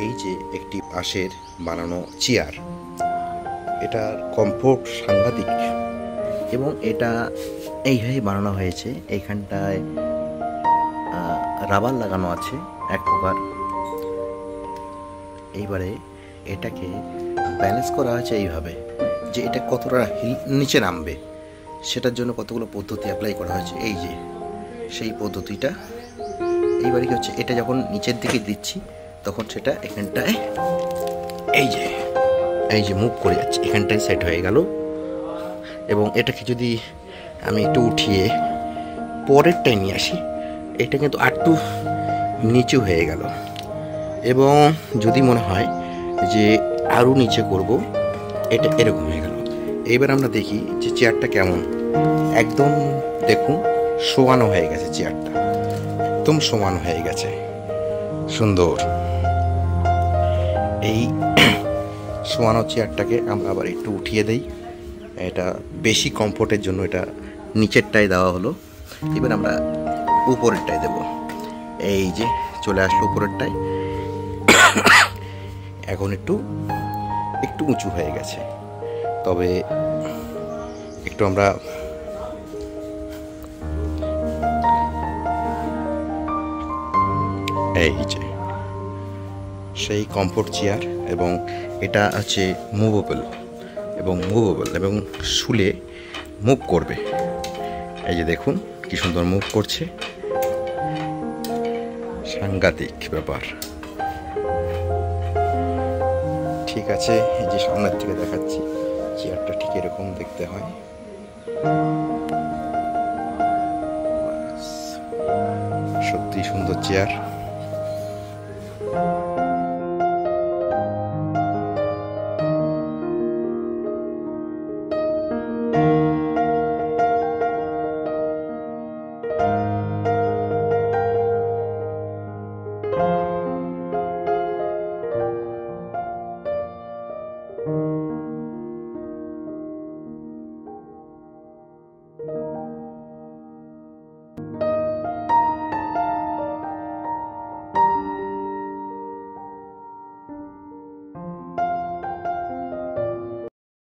এই যে একটি বাঁশের বানানো চেয়ার, এটার কমফোর্ট সাংঘাতিক এবং এটা এইভাবেই বানানো হয়েছে। এইখানটায় রাবার লাগানো আছে এক প্রকার। এইবারে এটাকে ব্যালেন্স করা আছে এইভাবে যে এটা কতটা নিচে নামবে, সেটার জন্য কতগুলো পদ্ধতি অ্যাপ্লাই করা হয়েছে। এই যে সেই পদ্ধতিটা। এইবারে কি হচ্ছে, এটা যখন নিচের দিকে দিচ্ছি তখন সেটা এখানটায় এই যে মুভ করে যাচ্ছে, এখানটায় সেট হয়ে গেল। এবং এটাকে যদি আমি একটু উঠিয়ে পরেরটায় নিয়ে আসি, এটা কিন্তু আরেকটু নিচু হয়ে গেল। এবং যদি মনে হয় যে আরও নিচে করব, এটা এরকম হয়ে গেল। এইবার আমরা দেখি যে চেয়ারটা কেমন। একদম দেখুন শোয়ানো হয়ে গেছে, চেয়ারটা একদম সমান হয়ে গেছে, সুন্দর। এই শোয়ানো চেয়ারটাকে আমরা আবার একটু উঠিয়ে দেই, এটা বেশি কমফোর্টের জন্য এটা নিচেরটায় দেওয়া হলো। এবার আমরা উপরেরটায় দেব। এই যে চলে আসলো উপরেরটায়। এখন একটু উঁচু হয়ে গেছে, তবে একটু আমরা এই যে সেই কমফোর্ট চেয়ার। এবং এটা হচ্ছে মুভেবল এবং শুলে মুভ করবে। এই যে দেখুন কি সুন্দর মুভ করছে, সাংঘাতিক ব্যাপার। ঠিক আছে, এই যে সামনের থেকে দেখাচ্ছি, চেয়ারটা ঠিক এরকম দেখতে হয়। সত্যি সুন্দর চেয়ার।